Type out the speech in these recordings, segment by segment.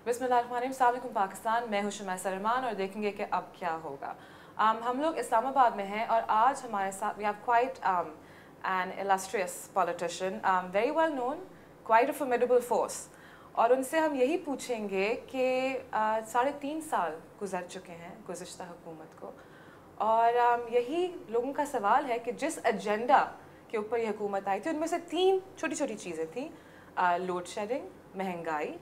बिस्मिल्लाहिर्रहमानिर्रहीम, अस्सलाम वालेकुम पाकिस्तान। मैं हूं शुमैसा रहमान और देखेंगे कि अब क्या होगा। हम लोग इस्लामाबाद में हैं और आज हमारे साथ we have quite an illustrious politician, very well known, quite a formidable force। और उनसे हम यही पूछेंगे कि 3.5 साल गुजर चुके हैं गुज़िश्ता हुकूमत को, और यही लोगों का सवाल है कि जिस एजेंडा के ऊपर ये हुकूमत आई थी उनमें से 3 छोटी छोटी चीज़ें थी, लोड शेडिंग, महंगाई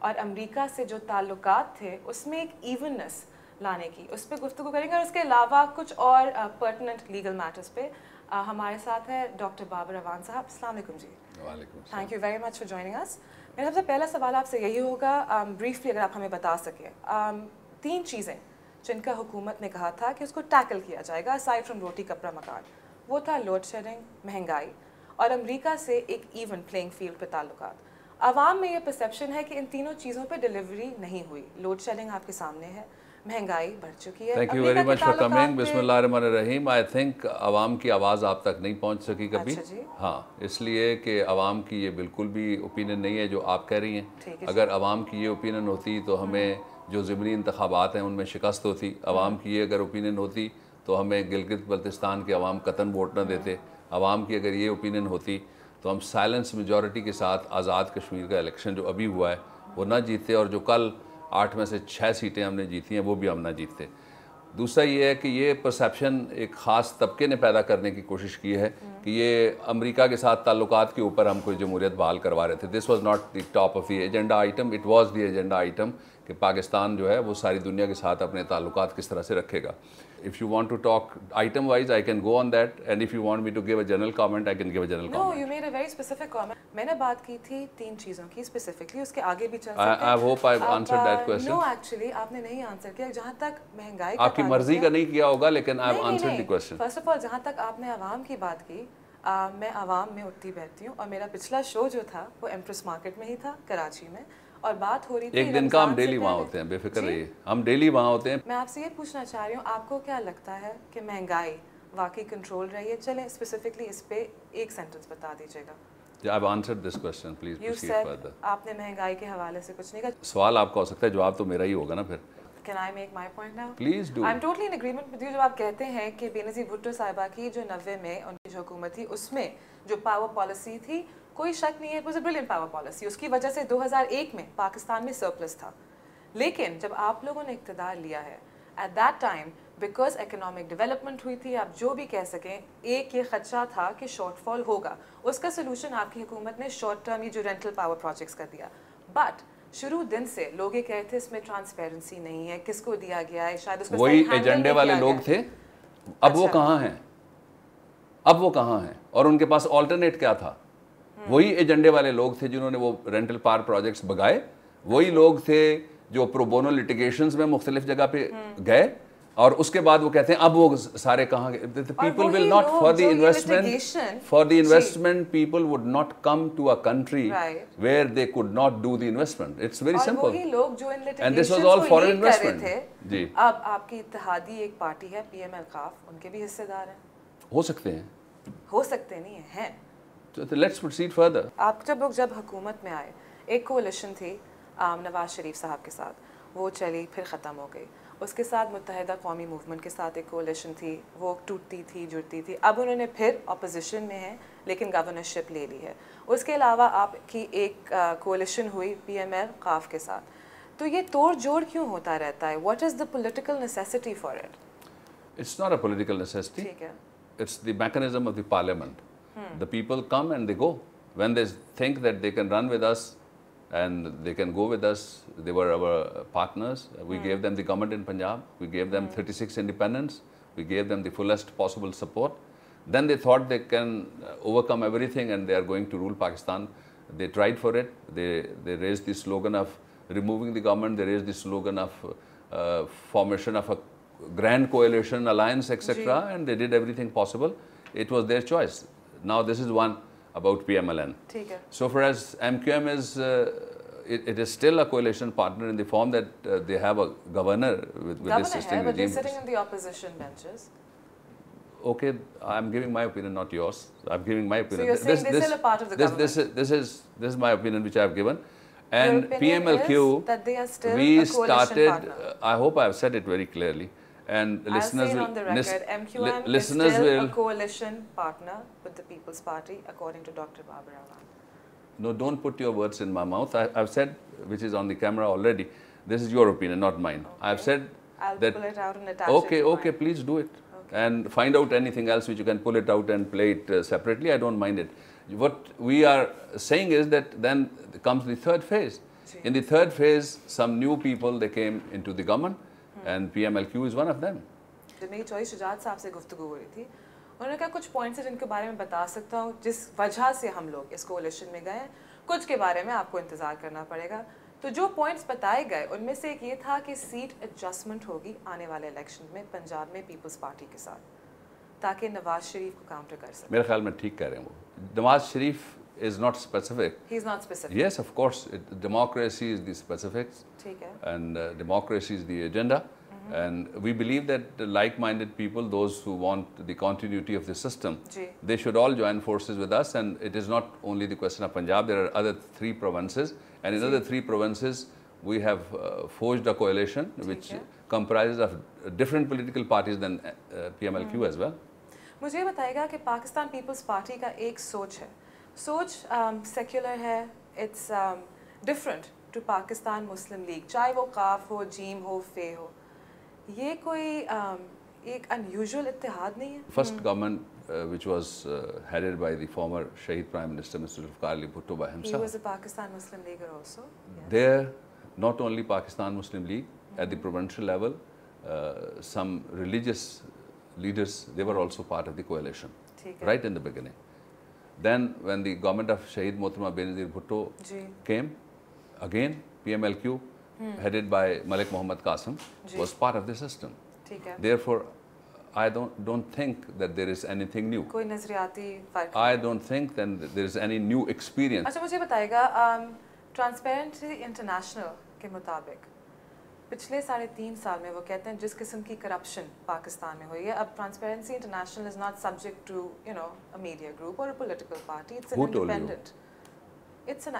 और अमेरिका से जो ताल्लुकात थे उसमें एक इवननेस लाने की, उस पर गुफ्तगू करेंगे। और उसके अलावा कुछ और पर्टिनेंट लीगल मैटर्स पे हमारे साथ है डॉक्टर बाबर अवान साहब। अस्सलाम वालेकुम जी। वालेकुम। Thank you very much for joining us. मेरा सबसे पहला सवाल आपसे यही होगा, ब्रीफली अगर आप हमें बता सकें 3 चीज़ें जिनका हुकूमत ने कहा था कि उसको टैकल किया जाएगा असाइड फ्रॉम रोटी कपड़ा मकान। वो था लोड शेडिंग, महंगाई और अमेरिका से एक इवन प्लेइंग फील्ड पे ताल्लुकात। आवाम में ये परसेप्शन है कि इन तीनों चीज़ों पे डिलीवरी नहीं हुई। लोड शेडिंग आपके सामने है, महंगाई बढ़ चुकी है। Thank you very much for coming. बिस्मिल्लाहिर्रहमानिर्रहीम। आई थिंक आवाम की आवाज़ आप तक नहीं पहुंच सकी कभी। अच्छा जी। हाँ, इसलिए कि आवाम की ये बिल्कुल भी ओपिनियन नहीं है जो आप कह रही हैं। अगर आवाम की ये ओपिनियन होती तो हमें जो ज़िमनी इंतखाबात हैं उनमें शिकस्त होती। आवाम की ये अगर ओपिनियन होती तो हमें गिलगित बल्तिस्तान के अवाम कतन वोट न देते। आवाम की अगर ये ओपिनियन होती तो हम साइलेंस मेजॉरिटी के साथ आज़ाद कश्मीर का इलेक्शन जो अभी हुआ है वो ना जीतते, और जो कल 8 में से 6 सीटें हमने जीती हैं वो भी हम ना जीतते। दूसरा ये है कि ये परसेप्शन एक ख़ास तबके ने पैदा करने की कोशिश की है कि ये अमेरिका के साथ ताल्लुकात के ऊपर हम कोई जमहूरियत बहाल करवा रहे थे। This was not the top of the agenda item, it was the agenda item कि पाकिस्तान जो है वो सारी दुनिया के साथ अपने ताल्लुकात किस तरह से रखेगा। If you want to talk item wise I can go on that, and if you want me to give a general comment I can give a general comment. No, you made a very specific comment. मैंने बात की थी 3 चीज़ों की specifically, उसके आगे भी चल सकते हैं। I hope I answered that question. No, actually आपने नहीं आंसर किया। जहाँ तक महंगाई का आपकी मर्जी का नहीं किया होगा, लेकिन I have answered the question. First of all, जहाँ तक आपने आवाम की बात की, मैं आवाम में उठती बैठती हूँ और मेरा पिछला शो जो था वो एम्प्रेस मार्केट में ही था कराची में, और बात हो रही थी एक दिन का हम डेली वहाँ होते हैं, बेफिक्र रहिए, हम डेली वहाँ होते हैं। मैं आपसे ये पूछना चाह रही हूँ, आपको क्या लगता है कि महंगाई वाकई कंट्रोल रही है? चलें स्पेसिफिकली इस पे एक सेंटेंस बता दीजिएगा। I've answered this question, please proceed further. आपने महंगाई के हवाले से कुछ नहीं कहा। सवाल आपका हो सकता है, जवाब तो मेरा ही होगा ना फिर। Can I make my point now? Please do. I'm totally in agreement with you। जब आप कहते हैं कि बेनज़ीर भुट्टो साहिबा की जो 90 में उनकी जो हुकूमत थी उसमें जो पावर पॉलिसी थी, कोई शक नहीं है, it was a brilliant power policy। उसकी वजह से 2001 में पाकिस्तान में सरप्लस था। लेकिन जब आप लोगों ने इक़्तिदार लिया है, at that time because economic development हुई थी, आप जो भी कह सकें, एक ये खदशा था कि शॉर्टफॉल होगा। उसका सोल्यूशन आपकी हुकूमत ने शॉर्ट टर्म ये जो रेंटल पावर प्रोजेक्ट्स कर दिया। बट शुरू दिन से लोग ये कहते थे इसमें ट्रांसपेरेंसी नहीं है, किसको दिया गया है, शायद उसको वही एजेंडे वाले लोग थे। अब वो कहाँ हैं? अब वो कहाँ हैं? और उनके पास ऑल्टरनेट क्या था? वही एजेंडे वाले लोग थे जिन्होंने वो रेंटल पावर प्रोजेक्ट्स भगाए। वही लोग थे जो प्रोबोनो लिटिगेशंस में मुख्तलिफ जगह पे गए, और उसके बाद वो कहते हैं अब वो सारे कहाँ गए? People will not for the investment people would not come to a country where they could not do the investment. It's very simple. वही लोग जो in and this was all foreign investment थे। जी। अब आपकी इत्तेहादी एक पार्टी है PML खाफ, उनके भी हिस्सेदार हैं। हो सकते हैं, हो सकते नहीं हैं। तो लेट्स प्रोसीड फर्दर। आप जब हुकूमत में आए, एक कोalition थी नवाज शरीफ साहब के साथ, वो चली फिर ख़त्म हो गई। उसके साथ मुत्तहिदा कौमी मूवमेंट के साथ एक कोalition थी, वो टूटती थी जुड़ती थी। अब उन्होंने फिर अपोजिशन में है लेकिन गवर्नरशिप ले ली है। उसके अलावा आपकी एक कोalition हुई PML खाफ के साथ। तो ये तोड़ जोड़ क्यों होता रहता है? What is the political necessity for it? It's not a political necessity, ठीक है। it's the mechanism of the parliament. The people come and they go. When they think that they can run with us and they can go with us, they were our partners. We gave them the government in Punjab. We gave them 36 independents. We gave them the fullest possible support. Then they thought they can overcome everything and they are going to rule Pakistan. They tried for it. They raised the slogan of removing the government. They raised the slogan of formation of a grand coalition alliance, etc., and they did everything possible. It was their choice. Now this is one about PMLN. So far as MQM is, it is still a coalition partner in the form that they have a governor with this system. But they're sitting in the opposition benches. Okay, I'm giving my opinion, not yours. I'm giving my opinion. So you're saying they're still a part of the government. This is my opinion, which I have given. And PMLQ, that they are still we a coalition started, partner. I hope I've said it very clearly, and I'll listeners say it will, on the record, MQM is listeners still will, a coalition partner with the People's Party, according to Dr. Babar Awan. No, don't put your words in my mouth. I've said, which is on the camera already, this is your opinion, not mine. Okay. I've said I'll that, pull it out and attach okay, it to okay, mine. please do it. Okay. And find out anything else which you can pull it out and play it separately. I don't mind it. What we are saying is that then comes the third phase. In the third phase, some new people, they came into the government, and PMLQ is one of them. जब मेरी choice Shujaat साहब से गुफ्तगू हो रही थी, उन्होंने कहा कुछ पॉइंट्स हैं जिनके बारे में बता सकता हूँ जिस वजह से हम लोग इस कोalition में गए, कुछ के बारे में आपको इंतज़ार करना पड़ेगा। तो जो पॉइंट्स बताए गए उनमें से एक ये था कि सीट एडजस्टमेंट होगी आने वाले इलेक्शन में पंजाब में पीपल्स पार्टी के साथ, ताकि नवाज शरीफ को काउंटर कर सके। मेरे ख्याल में ठीक कह रहे हैं वो। Nawaz Sharif is not specific. He is not specific. Yes, of course. Democracy is the specifics, and democracy is the agenda. And we believe that like-minded people, those who want the continuity of the system, they should all join forces with us. And it is not only the question of Punjab. There are other 3 provinces, and in other 3 provinces, we have forged a coalition which comprises of different political parties than PMLQ as well. मुझे बताइएगा कि Pakistan peoples party का एक सोच है, सोच secular है, it's different to Pakistan Muslim League, चाहे वो काफ हो, जीम हो, फे हो, ये कोई एक अनयूजुअल इत्तेहाद नहीं है? First government which was headed by the former Shaheed Prime Minister Mr. Zulfikar Ali Bhutto by himself. He was a Pakistan Muslim Leaguer also. Yes. There, not only Pakistan Muslim League, at the provincial level, some religious leaders, they were also part of the coalition, right in the beginning. Then when the government of Shaheed Mohtamma Benazir Bhutto came, again PMLQ, headed by Malik Muhammad Qasim, was part of the system. Therefore, I don't think that there is anything new. कोई नजरियाती फर्क? I don't think that there is any new experience. अच्छा, मुझे बताइएगा, transparency international के मुताबिक पिछले 3.5 साल में वो कहते हैं जिस किस्म की करप्शन पाकिस्तान में हुई है, अब Transparency International is not subject to a media group और a political party, it's an independent, it's an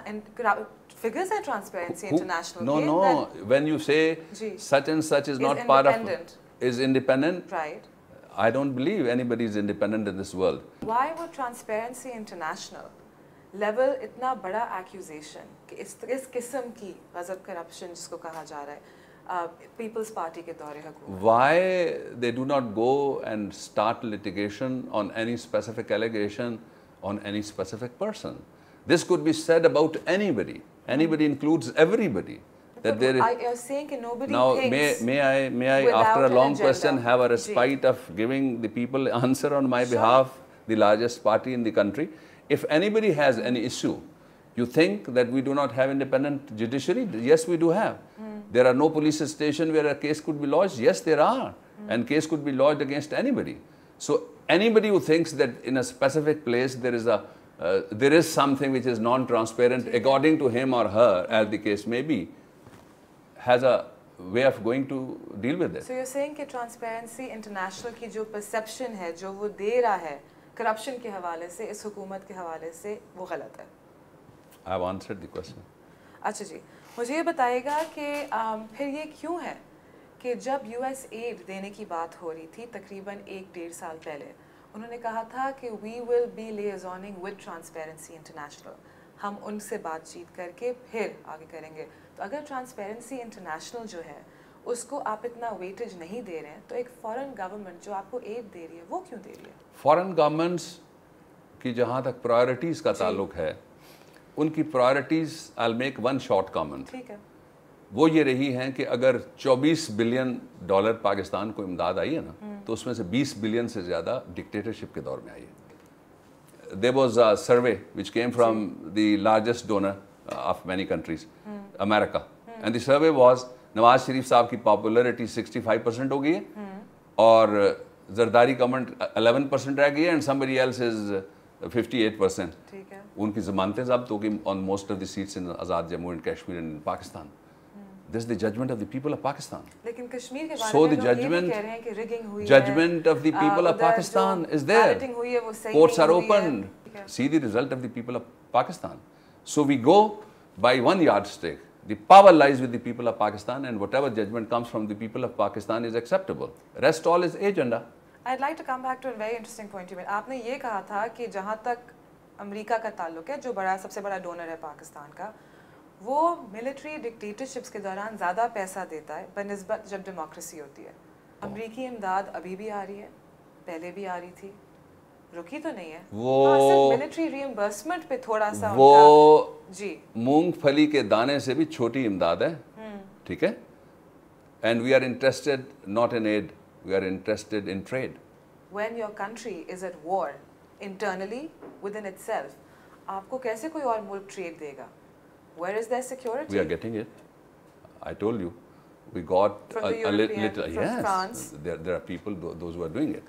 figures are Transparency International. No, when you say such and such is not part of, is independent, right? I don't believe anybody is independent in this world. Why would Transparency International level इतना बड़ा accusation कि इस किस्म की गजब corruption जिसको कहा जा रहा है People's Party के दौरे हुकूमत? Why they do not go and start litigation on any specific allegation on any specific person? This could be said about anybody. Anybody includes everybody. That there is. You're saying that nobody now, thinks. May I after a long question, have a respite of giving the people answer on my behalf, the largest party in the country. If anybody has any issue, you think that we do not have independent judiciary? Yes, we do have. There are no police stations where a case could be lodged. Yes, there are. And case could be lodged against anybody. So anybody who thinks that in a specific place there is something which is non-transparent according to him or her, as the case may be, has a way of going to deal with it. So you're saying that Transparency International की जो perception है, जो वो दे रहा है corruption के हवाले से, इस हुकूमत के हवाले से, वो गलत है? I've answered the question. अच्छा जी, मुझे ये बताइएगा कि फिर ये क्यों है कि जब US aid देने की बात हो रही थी तकरीबन 1-1.5 साल पहले, उन्होंने कहा था कि we will be liaisoning with Transparency International, हम उनसे बातचीत करके फिर आगे करेंगे। तो अगर Transparency International जो है उसको आप इतना वेटेज नहीं दे रहे हैं, तो एक फॉरेन गवर्नमेंट जो आपको एड दे रही है वो क्यों दे रही है? फॉरेन गवर्नमेंट्स की जहाँ तक प्रायोरिटीज़ का ताल्लुक है, उनकी priorities I will make one short comment. ठीक है। वो ये रही हैं कि अगर $24 बिलियन पाकिस्तान को इमदाद आई है ना, तो उसमें से 20 बिलियन से ज़्यादा डिक्टेटरशिप के दौर में आई है। There was a survey which came from the largest donor of many countries, America, and the survey was Nawaz Sharif साहब की पॉपुलरिटी 65% हो गई है और जरदारी गवर्नमेंट 11% रह गई है, एंड समबडी एल्स इज 58%. ठीक है। उनकी ज़मानतें ज़ब्त हो गई on most of the seats in Azad Jammu and Kashmir and Pakistan. This is the judgment of the people of Pakistan. लेकिन कश्मीर के बारे So में the लोग ये भी judgment, कह रहे हैं कि rigging हुई है, judgment of the people of Pakistan is there. balloting हुई है, वो सही Courts नहीं are हुई है। open. See the result of the people of Pakistan. So we go by one yardstick. The power lies with the people of Pakistan, and whatever judgment comes from the people of Pakistan is acceptable. Rest all is agenda. I'd like to come back to a very interesting point you made. आपने ये कहा था कि जहाँ तक America का ताल्लुक है, जो सबसे बड़ा डोनर है पाकिस्तान का, वो मिलिट्री डिक्टेटरशिप्स के दौरान ज़्यादा पैसा देता है बनिस्बत जब डेमोक्रेसी होती है। अमेरिकी इमदाद अभी भी आ रही है, पहले भी आ रही थी, रुकी तो नहीं है। वो मिलिट्री रीइंबर्समेंट पे थोड़ा सा वो जी मूंगफली के दाने से भी छोटी इमदाद है, ठीक है। And we are interested not in aid, we are interested in trade. When your country is at war internally within itself, आपको कैसे कोई और मुल्क ट्रेड देगा? Where is their security? We are getting it. I told you, we got from a little. Yes, France. there are people those who are doing it.